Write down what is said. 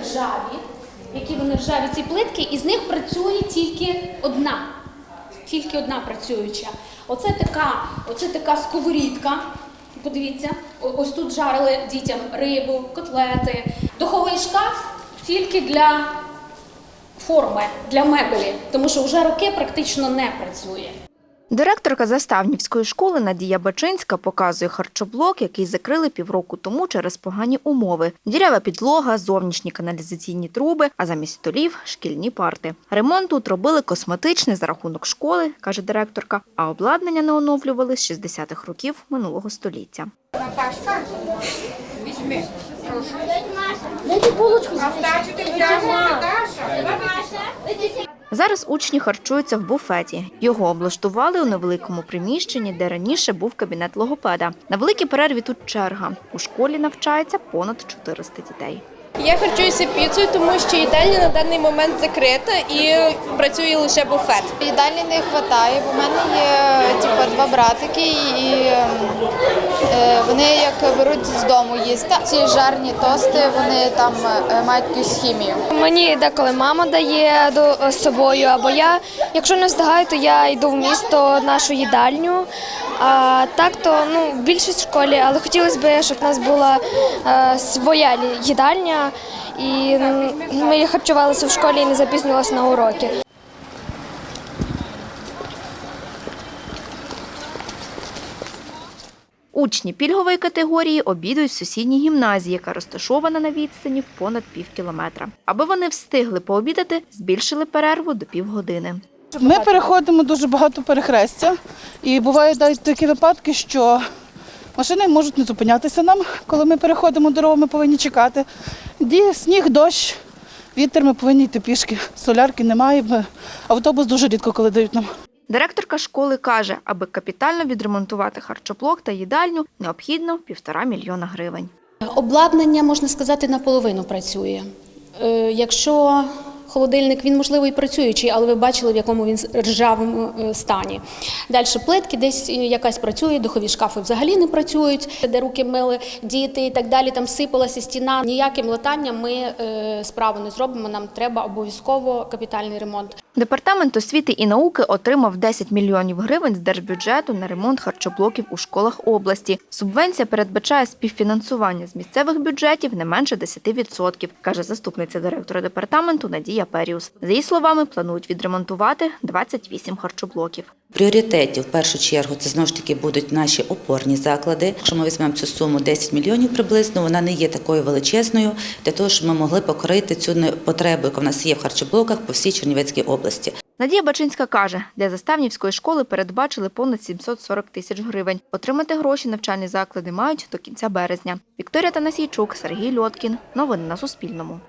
ржаві ці плитки, і з них працює тільки одна працююча. Оце така сковорідка. Подивіться, ось тут жарили дітям рибу, котлети. Духовий шкаф тільки для форми, для мебелі, тому що вже роки практично не працює. Директорка Заставнівської школи Надія Бачинська показує харчоблок, який закрили півроку тому через погані умови. Дірява підлога, зовнішні каналізаційні труби, а замість столів – шкільні парти. Ремонт тут робили косметичний за рахунок школи, каже директорка, а обладнання не оновлювали з 60-х років минулого століття. Наташка, візьми. Дайте булочку. А вдачу ти взяла, Наташа? Зараз учні харчуються в буфеті. Його облаштували у невеликому приміщенні, де раніше був кабінет логопеда. На великій перерві тут черга. У школі навчається понад 400 дітей. Я харчуюся піцею, тому що їдальня на даний момент закрита і працює лише буфет. Їдальні не вистачає, бо в мене є два братики, і вони як беруть з дому їсти. Ці жарні тости, вони там мають якусь хімію. Мені деколи мама дає з собою, або я, якщо не встигаю, то я йду в місто, нашу їдальню. А так то більшість в школі, але хотілося б, щоб в нас була своя їдальня, і ми харчувалися в школі і не запізнювалися на уроки. Учні пільгової категорії обідують в сусідній гімназії, яка розташована на відстані в понад півкілометра. Аби вони встигли пообідати, збільшили перерву до півгодини. Ми переходимо дуже багато перехрестя, і бувають навіть такі випадки, що машини можуть не зупинятися нам, коли ми переходимо дорогу, ми повинні чекати. Сніг, дощ, вітер, ми повинні йти пішки. Солярки немає, автобус дуже рідко коли дають нам. Директорка школи каже, аби капітально відремонтувати харчоблок та їдальню, необхідно 1,5 мільйона гривень. Обладнання, можна сказати, наполовину працює. Якщо холодильник, він, можливо, і працюючий, але ви бачили, в якому він ржавому стані. Далі плитки, десь якась працює, духові шкафи взагалі не працюють, де руки мили діти і так далі, там сипалася стіна. Ніяким латанням ми справу не зробимо, нам треба обов'язково капітальний ремонт. Департамент освіти і науки отримав 10 мільйонів гривень з держбюджету на ремонт харчоблоків у школах області. Субвенція передбачає співфінансування з місцевих бюджетів не менше 10%, каже заступниця директора департаменту Надія Періус. За її словами, планують відремонтувати 28 харчоблоків. В пріоритеті, в першу чергу, це знову ж таки будуть наші опорні заклади. Якщо ми візьмемо цю суму 10 мільйонів приблизно, вона не є такою величезною, для того, щоб ми могли покрити цю потребу, яка в нас є в харчоблоках по всій Чернівецькій області. Надія Бачинська каже, для Заставнівської школи передбачили понад 740 тисяч гривень. Отримати гроші навчальні заклади мають до кінця березня. Вікторія Танасійчук, Сергій Льоткін. Новини на Суспільному.